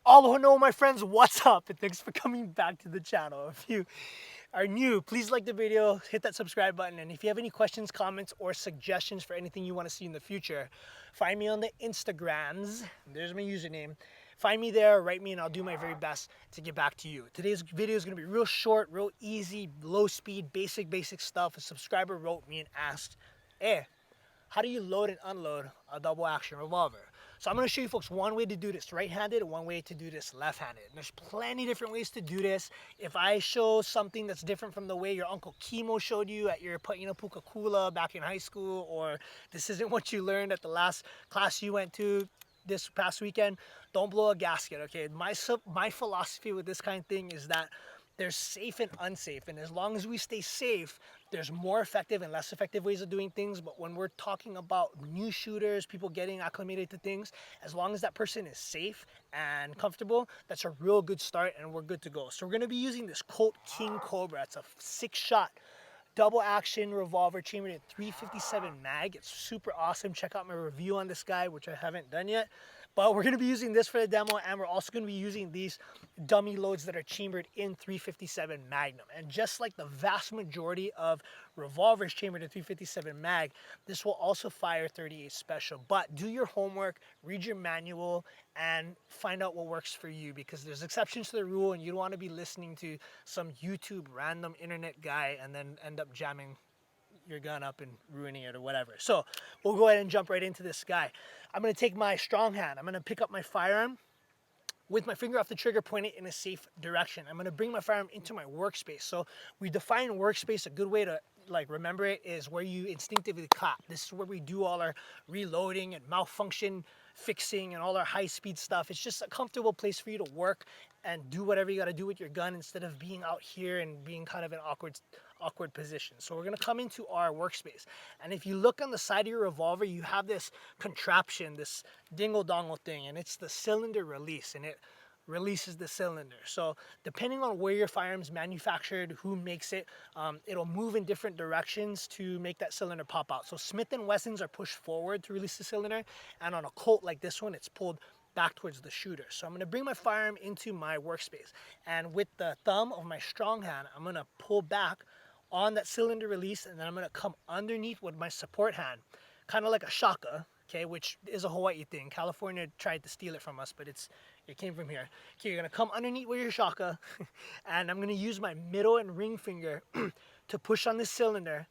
Aloha, my friends, what's up? And thanks for coming back to the channel. If you are new, please like the video, hit that subscribe button, and if you have any questions, comments, or suggestions for anything you want to see in the future, find me on the Instagrams. There's my username. Find me there, write me, and I'll do my very best to get back to you. Today's video is going to be real short, real easy, low speed, basic stuff. A subscriber wrote me and asked, hey, how do you load and unload a double action revolver? So I'm going to show you folks one way to do this right-handed and one way to do this left-handed. There's plenty different ways to do this. If I show something that's different from the way your Uncle Kimo showed you at your Puka Kula back in high school, or this isn't what you learned at the last class you went to this past weekend, don't blow a gasket, okay? My philosophy with this kind of thing is that there's safe and unsafe, and as long as we stay safe, there's more effective and less effective ways of doing things. But when we're talking about new shooters, people getting acclimated to things, as long as that person is safe and comfortable, that's a real good start and we're good to go. So we're going to be using this Colt King Cobra. It's a 6-shot double action revolver chambered in 357 mag. It's super awesome. Check out my review on this guy, which I haven't done yet. But we're going to be using this for the demo, and we're also going to be using these dummy loads that are chambered in 357 Magnum. And just like the vast majority of revolvers chambered in 357 mag, this will also fire 38 special. But do your homework, read your manual, and find out what works for you, because there's exceptions to the rule, and you don't want to be listening to some YouTube random internet guy and then end up jamming your gun up and ruining it or whatever. So we'll go ahead and jump right into this guy. I'm going to take my strong hand. I'm going to pick up my firearm with my finger off the trigger, point it in a safe direction. I'm going to bring my firearm into my workspace. So we define workspace. A good way to remember it is where you instinctively clap. This is where we do all our reloading and malfunction fixing and all our high-speed stuff. It's just a comfortable place for you to work and do whatever you got to do with your gun instead of being out here and being kind of an awkward position. So we're going to come into our workspace, and if you look on the side of your revolver, you have this contraption, this dingle-dongle thing, and it's the cylinder release, and it releases the cylinder. So depending on where your firearm's manufactured, who makes it, it'll move in different directions to make that cylinder pop out. So Smith & Wessons are pushed forward to release the cylinder, and on a Colt like this one, it's pulled back towards the shooter. So I'm going to bring my firearm into my workspace, and with the thumb of my strong hand, I'm going to pull back on that cylinder release, and then I'm going to come underneath with my support hand, kind of like a shaka, okay, which is a Hawaii thing. California tried to steal it from us, but it came from here. Okay, you're going to come underneath with your shaka, and I'm going to use my middle and ring finger to push on this cylinder,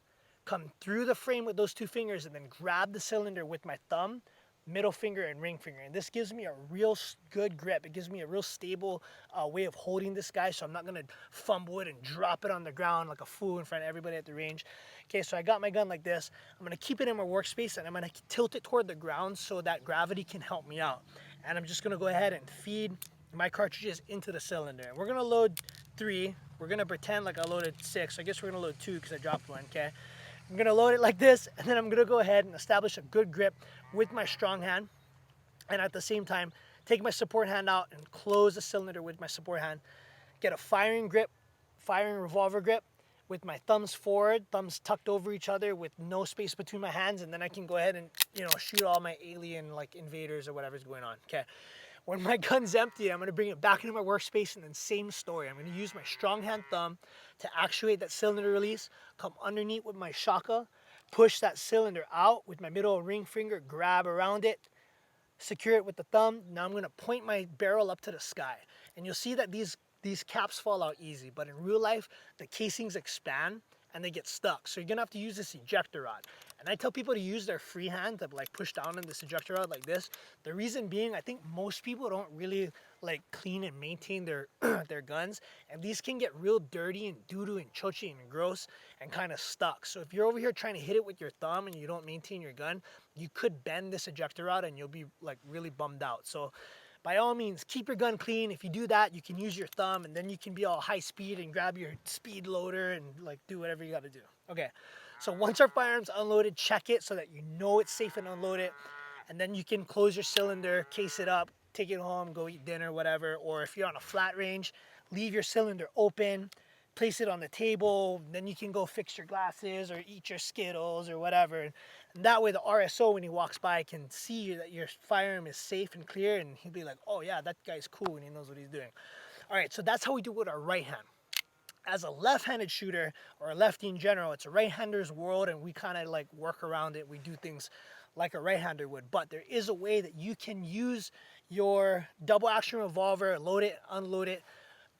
come through the frame with those two fingers, and then grab the cylinder with my thumb, middle finger, and ring finger. And this gives me a real good grip. It gives me a real stable way of holding this guy, so I'm not going to fumble it and drop it on the ground like a fool in front of everybody at the range. Okay, so I got my gun like this. I'm going to keep it in my workspace, and I'm going to tilt it toward the ground so that gravity can help me out. And I'm just going to go ahead and feed my cartridges into the cylinder. And we're going to load 3. We're going to pretend like I loaded 6. I guess we're going to load 2 because I dropped one, okay? I'm going to load it like this, and then I'm going to go ahead and establish a good grip with my strong hand, and at the same time take my support hand out and close the cylinder with my support hand. Get a firing revolver grip with my thumbs forward, thumbs tucked over each other with no space between my hands, and then I can go ahead and shoot all my alien invaders or whatever's going on. Okay. When my gun's empty, I'm going to bring it back into my workspace, and then same story. I'm going to use my strong hand thumb to actuate that cylinder release, come underneath with my shaka, push that cylinder out with my middle ring finger, grab around it, secure it with the thumb. Now I'm going to point my barrel up to the sky. And you'll see that these caps fall out easy, but in real life, the casings expand and they get stuck. So you're going to have to use this ejector rod. And I tell people to use their free hand to push down on this ejector rod like this. The reason being, I think most people don't really clean and maintain their their guns, and these can get real dirty and doo-doo and chochi and gross and kind of stuck. So if you're over here trying to hit it with your thumb and you don't maintain your gun, you could bend this ejector rod and you'll be really bummed out. So by all means, keep your gun clean. If you do that, you can use your thumb, and then you can be all high speed and grab your speed loader and do whatever you got to do. Okay, so once our firearm's unloaded, check it so that you know it's safe and unload it, and then you can close your cylinder, case it up, take it home, go eat dinner, whatever. Or if you're on a flat range, leave your cylinder open, place it on the table, then you can go fix your glasses or eat your Skittles or whatever. And that way the RSO, when he walks by, can see that your firearm is safe and clear, and he'll be like, oh yeah, that guy's cool and he knows what he's doing. All right, so that's how we do it with our right hand. As a left-handed shooter, or a lefty in general, it's a right-hander's world, and we kind of like work around it. We do things like a right-hander would, but there is a way that you can use your double action revolver, load it, unload it,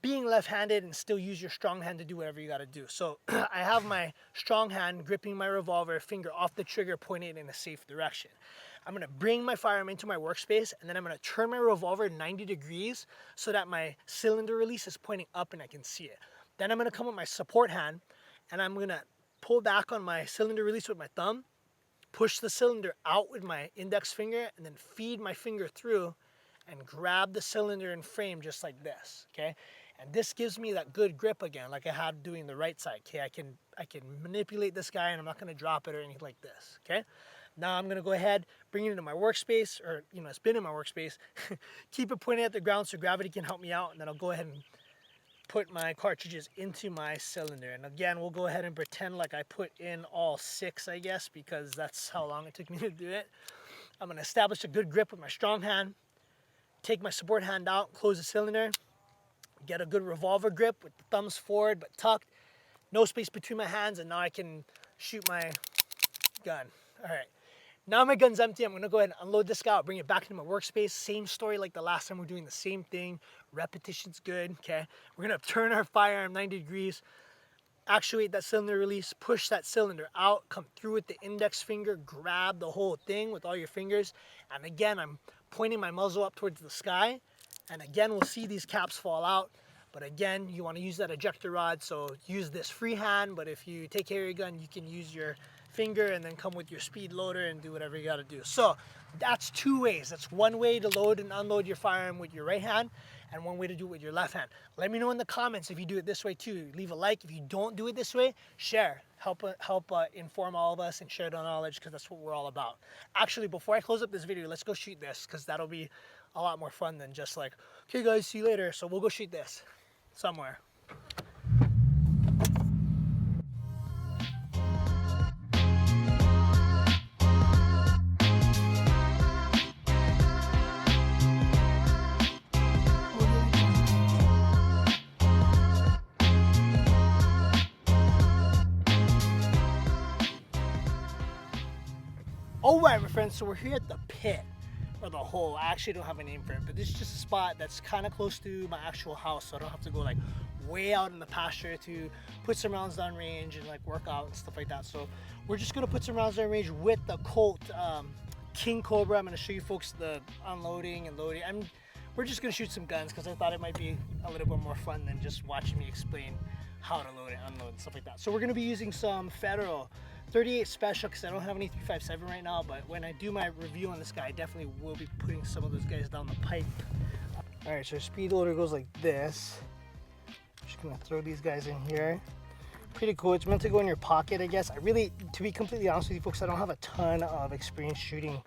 being left-handed, and still use your strong hand to do whatever you got to do. So I have my strong hand gripping my revolver, finger off the trigger, pointing it in a safe direction. I'm going to bring my firearm into my workspace, and then I'm going to turn my revolver 90 degrees so that my cylinder release is pointing up and I can see it. Then I'm going to come with my support hand, and I'm going to pull back on my cylinder release with my thumb, push the cylinder out with my index finger, and then feed my finger through and grab the cylinder and frame just like this, okay? And this gives me that good grip again, like I had doing the right side, okay? I can manipulate this guy, and I'm not going to drop it or anything like this, okay? Now I'm going to go ahead, bring it into my workspace, or, you know, it's been in my workspace. Keep it pointed at the ground so gravity can help me out, and then I'll go ahead and put my cartridges into my cylinder. And again, we'll go ahead and pretend like I put in all 6, I guess, because that's how long it took me to do it. I'm going to establish a good grip with my strong hand, take my support hand out, close the cylinder, get a good revolver grip with the thumbs forward but tucked, no space between my hands, and now I can shoot my gun. All right. Now my gun's empty. I'm going to go ahead and unload this guy out, bring it back into my workspace. Same story like the last time. We're doing the same thing. Repetition's good, okay? We're going to turn our firearm 90 degrees, actuate that cylinder release, push that cylinder out, come through with the index finger, grab the whole thing with all your fingers. And again, I'm pointing my muzzle up towards the sky. And again, we'll see these caps fall out. But again, you want to use that ejector rod, so use this free hand. But if you take care of your gun, you can use your finger and then come with your speed loader and do whatever you got to do. So that's 2 ways. That's one way to load and unload your firearm with your right hand, and one way to do it with your left hand. Let me know in the comments if you do it this way too. Leave a like. If you don't do it this way, share. Help inform all of us and share the knowledge, because that's what we're all about. Actually, before I close up this video, let's go shoot this, because that'll be a lot more fun than just like, okay guys, see you later. So we'll go shoot this somewhere. All right, my friends, so we're here at the pit, or the hole. I actually don't have a name for it, but this is just a spot that's kind of close to my actual house, so I don't have to go like way out in the pasture to put some rounds down range and like work out and stuff like that. So we're just gonna put some rounds down range with the Colt King Cobra. I'm gonna show you folks the unloading and loading. We're just gonna shoot some guns because I thought it might be a little bit more fun than just watching me explain how to load and unload and stuff like that. So we're gonna be using some Federal 38 Special, because I don't have any 357 right now, but when I do my review on this guy, I definitely will be putting some of those guys down the pipe. All right, so speed loader goes like this. Just gonna throw these guys in here. Pretty cool. It's meant to go in your pocket, I guess. To be completely honest with you folks, I don't have a ton of experience shooting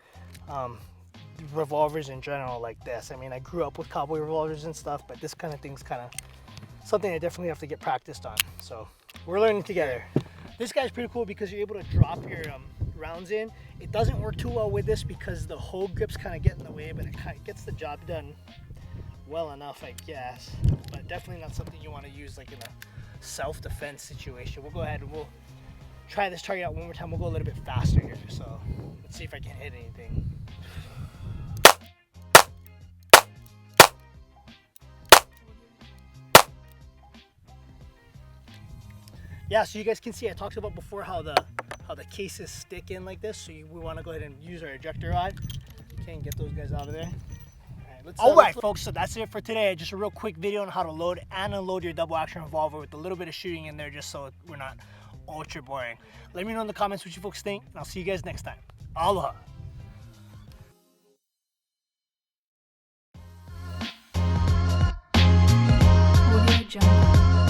revolvers in general like this. I mean, I grew up with cowboy revolvers and stuff, but this kind of thing's kind of something I definitely have to get practiced on. So we're learning together. This guy's pretty cool because you're able to drop your rounds in. It doesn't work too well with this because the whole grips kind of get in the way, but it kind of gets the job done well enough, I guess. But definitely not something you want to use like in a self-defense situation. We'll go ahead and we'll try this target out one more time. We'll go a little bit faster here. So let's see if I can hit anything. Yeah, so you guys can see I talked about before how the cases stick in like this. So we want to go ahead and use our ejector rod. Okay, and get those guys out of there. All right, folks, so that's it for today. Just a real quick video on how to load and unload your double action revolver with a little bit of shooting in there, just so we're not ultra boring. Let me know in the comments what you folks think, and I'll see you guys next time. Aloha. Audio Jungle.